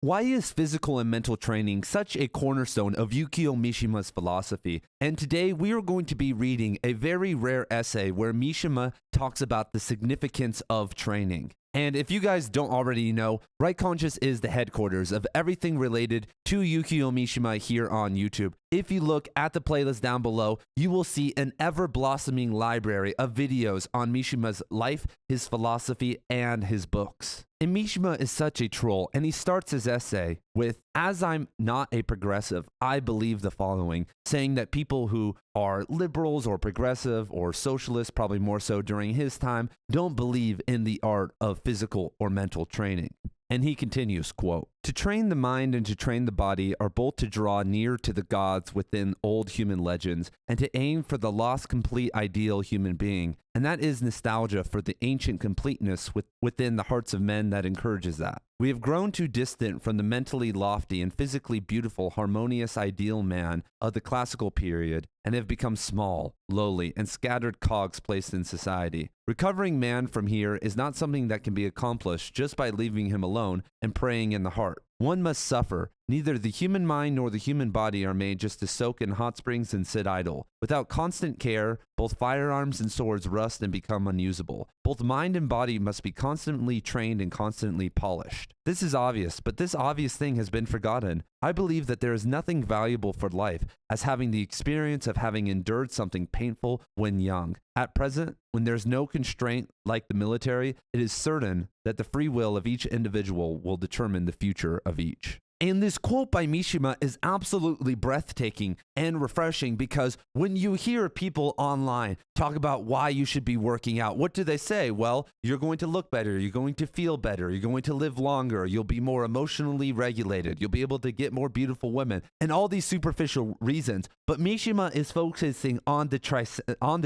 Why is physical and mental training such a cornerstone of Yukio Mishima's philosophy? And today we are going to be reading a very rare essay where Mishima talks about the significance of training. And if you guys don't already know, Right Conscious is the headquarters of everything related to Yukio Mishima here on YouTube. If you look at the playlist down below, you will see an ever-blossoming library of videos on Mishima's life, his philosophy, and his books. And Mishima is such a troll, and he starts his essay with, "As I'm not a progressive, I believe the following," saying that people who are liberals or progressive or socialists, probably more so during his time, don't believe in the art of physical or mental training. And he continues, quote, "To train the mind and to train the body are both to draw near to the gods within old human legends and to aim for the lost complete ideal human being. And that is nostalgia for the ancient completeness within the hearts of men that encourages that. We have grown too distant from the mentally lofty and physically beautiful harmonious ideal man of the classical period and have become small, lowly, and scattered cogs placed in society. Recovering man from here is not something that can be accomplished just by leaving him alone and praying in the heart. One must suffer. Neither the human mind nor the human body are made just to soak in hot springs and sit idle. Without constant care, both firearms and swords rust and become unusable. Both mind and body must be constantly trained and constantly polished. This is obvious, but this obvious thing has been forgotten. I believe that there is nothing valuable for life as having the experience of having endured something painful when young. At present, when there's no constraint like the military, it is certain that the free will of each individual will determine the future of each." And this quote by Mishima is absolutely breathtaking and refreshing because when you hear people online talk about why you should be working out, what do they say? Well, you're going to look better, you're going to feel better, you're going to live longer, you'll be more emotionally regulated, you'll be able to get more beautiful women, and all these superficial reasons. But Mishima is focusing on the transcendent, on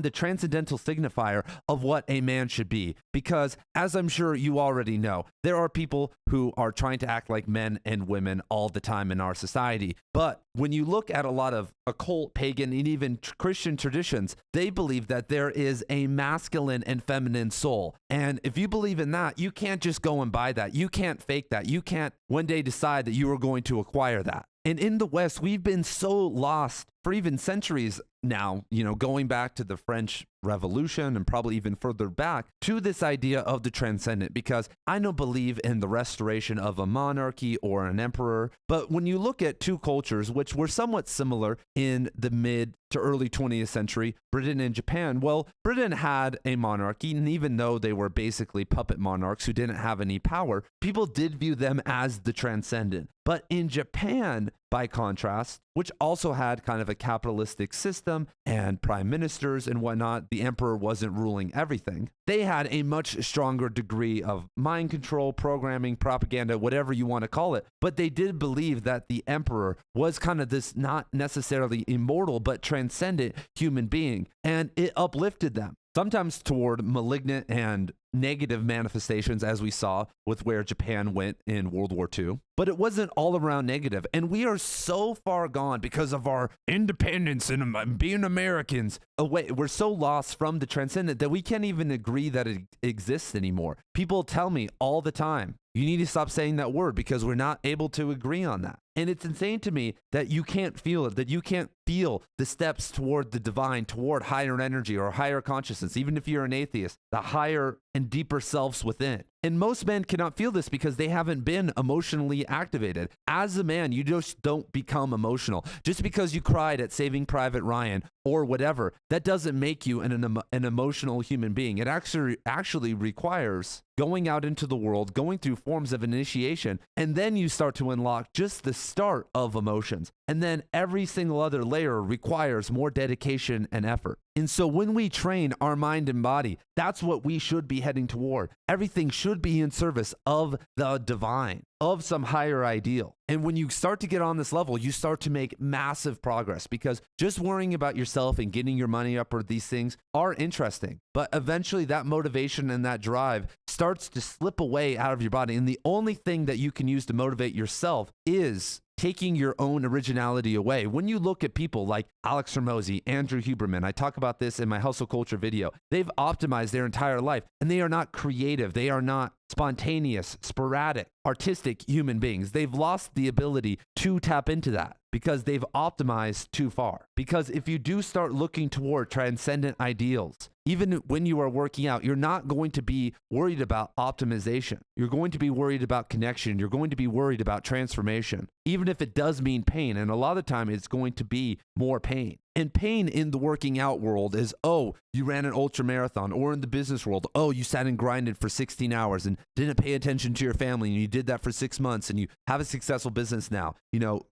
the transcendental signifier of what a man should be. Because, as I'm sure you already know, there are people who are trying to act like men and women all the time in our society. But when you look at a lot of occult, pagan, and even Christian traditions, they believe that there is a masculine and feminine soul. And if you believe in that, you can't just go and buy that. You can't fake that. You can't one day decide that you are going to acquire that. And in the West, we've been so lost for even centuries now, going back to the French Revolution and probably even further back to this idea of the transcendent, because I don't believe in the restoration of a monarchy or an emperor. But when you look at two cultures, which were somewhat similar in the mid to early 20th century, Britain and Japan, well, Britain had a monarchy, and even though they were basically puppet monarchs who didn't have any power, people did view them as the transcendent. But in Japan, by contrast, which also had kind of a capitalistic system and prime ministers and whatnot, the emperor wasn't ruling everything. They had a much stronger degree of mind control, programming, propaganda, whatever you want to call it. But they did believe that the emperor was kind of this not necessarily immortal, but transcendent human being. And it uplifted them, sometimes toward malignant and negative manifestations, as we saw with where Japan went in World War II. But it wasn't all around negative. And we are so far gone because of our independence and being Americans away. We're so lost from the transcendent that we can't even agree that it exists anymore. People tell me all the time, you need to stop saying that word because we're not able to agree on that. And it's insane to me that you can't feel it, that you can't feel the steps toward the divine, toward higher energy or higher consciousness, even if you're an atheist, the higher and deeper selves within. And most men cannot feel this because they haven't been emotionally activated. As a man, you just don't become emotional. Just because you cried at Saving Private Ryan or whatever, that doesn't make you an emotional human being. It actually requires going out into the world, going through forms of initiation, and then you start to unlock just the start of emotions. And then every single other layer requires more dedication and effort. And so when we train our mind and body, that's what we should be heading toward. Everything should be in service of the divine, of some higher ideal. And when you start to get on this level, you start to make massive progress, because just worrying about yourself and getting your money up or these things are interesting. But eventually that motivation and that drive starts to slip away out of your body. And the only thing that you can use to motivate yourself is taking your own originality away. When you look at people like Alex Hormozi, Andrew Huberman, I talk about this in my Hustle Culture video, they've optimized their entire life and they are not creative. They are not spontaneous, sporadic, artistic human beings. They've lost the ability to tap into that because they've optimized too far. Because if you do start looking toward transcendent ideals, even when you are working out, you're not going to be worried about optimization. You're going to be worried about connection. You're going to be worried about transformation, even if it does mean pain. And a lot of the time, it's going to be more pain. And pain in the working out world is, oh, you ran an ultra marathon, or in the business world, oh, you sat and grinded for 16 hours and didn't pay attention to your family, and you did that for 6 months, and you have a successful business now.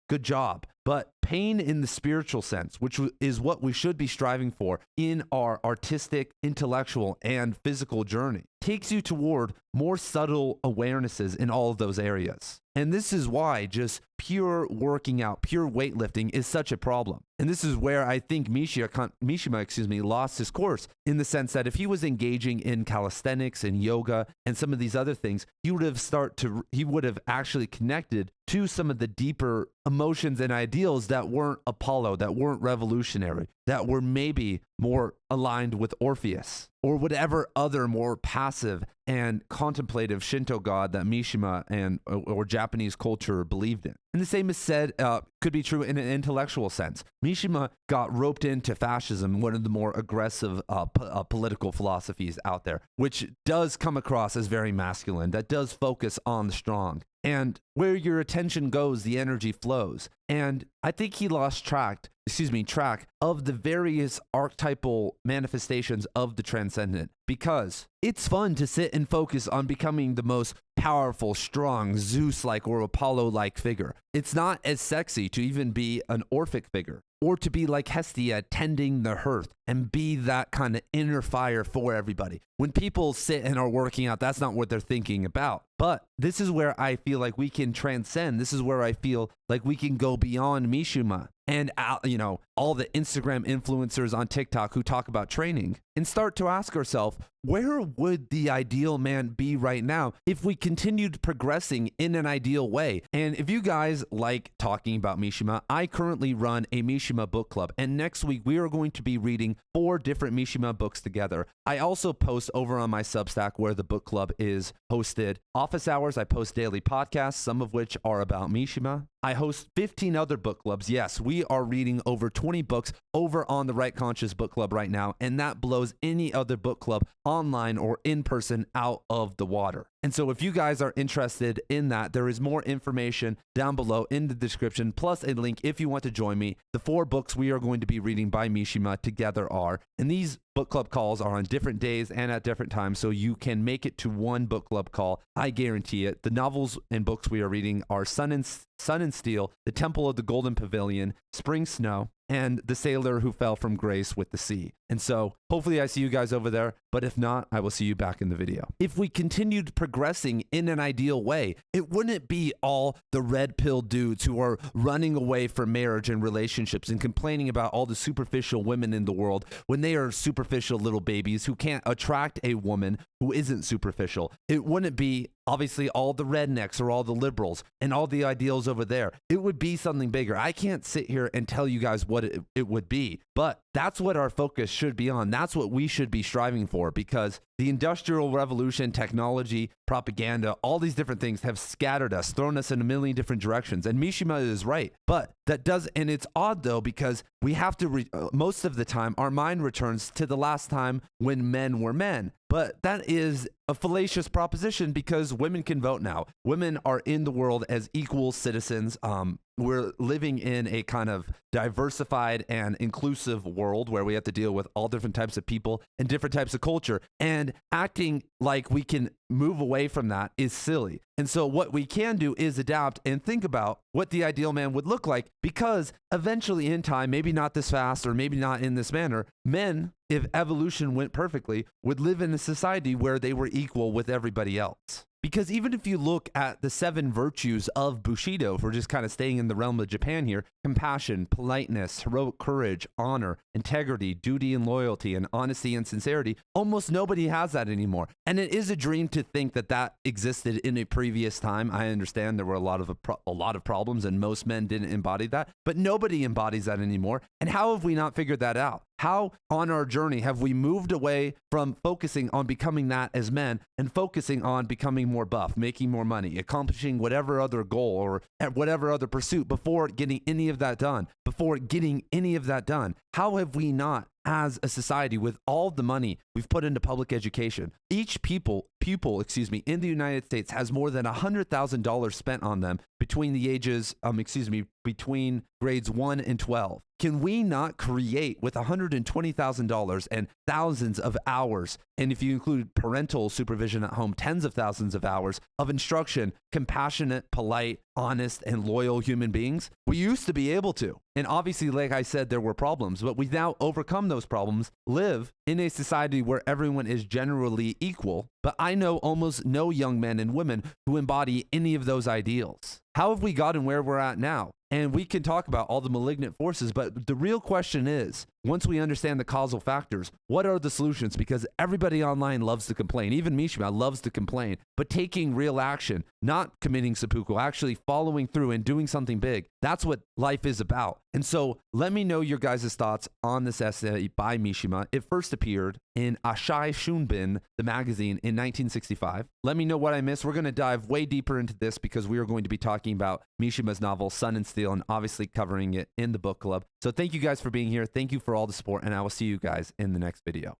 Good job. But pain in the spiritual sense, which is what we should be striving for in our artistic, intellectual, and physical journey, takes you toward more subtle awarenesses in all of those areas. And this is why just pure working out, pure weightlifting is such a problem. And this is where I think Mishima, lost his course, in the sense that if he was engaging in calisthenics and yoga and some of these other things, he would have actually connected to some of the deeper emotions and ideals that weren't Apollo, that weren't revolutionary, that were maybe more aligned with Orpheus or whatever other more passive and contemplative Shinto god that Mishima or Japanese culture believed in. And the same is said, could be true in an intellectual sense. Mishima got roped into fascism, one of the more aggressive political philosophies out there, which does come across as very masculine, that does focus on the strong. And where your attention goes, the energy flows. And I think he lost track of the various archetypal manifestations of the transcendent, because it's fun to sit and focus on becoming the most powerful, strong, Zeus-like or Apollo-like figure. It's not as sexy to even be an Orphic figure, or to be like Hestia tending the hearth and be that kind of inner fire for everybody. When people sit and are working out, that's not what they're thinking about. But this is where I feel like we can transcend. This is where I feel like we can go beyond Mishima and all the Instagram influencers on TikTok who talk about training, and start to ask ourselves, where would the ideal man be right now if we continued progressing in an ideal way? And if you guys like talking about Mishima, I currently run a Mishima book club, and next week we are going to be reading 4 different Mishima books together. I also post over on my Substack, where the book club is hosted, office hours. I post daily podcasts, some of which are about Mishima. I host 15 other book clubs. Yes, we are reading over 20 books over on the Right Conscious Book Club right now, and that blows any other book club online or in person out of the water. And so if you guys are interested in that, there is more information down below in the description, plus a link if you want to join me. The 4 books we are going to be reading by Mishima together are, and these book club calls are on different days and at different times, so you can make it to one book club call. I guarantee it. The novels and books we are reading are Sun and Steel, The Temple of the Golden Pavilion, Spring Snow, and The Sailor Who Fell from Grace with the Sea. And so hopefully I see you guys over there, but if not, I will see you back in the video. If we continued progressing in an ideal way, it wouldn't be all the red pill dudes who are running away from marriage and relationships and complaining about all the superficial women in the world when they are superficial little babies who can't attract a woman who isn't superficial. It wouldn't be obviously all the rednecks or all the liberals and all the ideals over there. It would be something bigger. I can't sit here and tell you guys what it would be, but that's what our focus should be on. That's what we should be striving for, because the Industrial Revolution, technology, propaganda, all these different things have scattered us, thrown us in a million different directions. And Mishima is right. But that does, and it's odd though, because we have to, most of the time, our mind returns to the last time when men were men. But that is a fallacious proposition, because women can vote now. Women are in the world as equal citizens. We're living in a kind of diversified and inclusive world where we have to deal with all different types of people and different types of culture, and acting like we can move away from that is silly. And so what we can do is adapt and think about what the ideal man would look like, because eventually in time, maybe not this fast or maybe not in this manner, men, if evolution went perfectly, would live in a society where they were equal with everybody else. Because even if you look at the 7 virtues of Bushido, if we're just kind of staying in the realm of Japan here, compassion, politeness, heroic courage, honor, integrity, duty and loyalty, and honesty and sincerity, almost nobody has that anymore. And it is a dream to think that that existed in a previous time. I understand there were a lot of problems and most men didn't embody that, but nobody embodies that anymore. And how have we not figured that out? How on our journey have we moved away from focusing on becoming that as men and focusing on becoming more buff, making more money, accomplishing whatever other goal or whatever other pursuit before getting any of that done? How have we not, as a society, with all the money we've put into public education, each pupil, in the United States has more than $100,000 spent on them between the ages, between grades 1 and 12. Can we not create with $120,000 and thousands of hours, and if you include parental supervision at home, tens of thousands of hours of instruction, compassionate, polite, honest, and loyal human beings? We used to be able to. And obviously, like I said, there were problems, but we've now overcome those problems, live in a society where everyone is generally equal. But I know almost no young men and women who embody any of those ideals. How have we gotten where we're at now? And we can talk about all the malignant forces, but the real question is, once we understand the causal factors, what are the solutions? Because everybody online loves to complain. Even Mishima loves to complain, but taking real action, not committing seppuku, actually following through and doing something big. That's what life is about. And so let me know your guys' thoughts on this essay by Mishima. It first appeared in Ashai Shunbin, the magazine, in 1965. Let me know what I missed. We're going to dive way deeper into this because we are going to be talking about Mishima's novel, Sun and Steel, and obviously covering it in the book club. So thank you guys for being here. Thank you for all the support, and I will see you guys in the next video.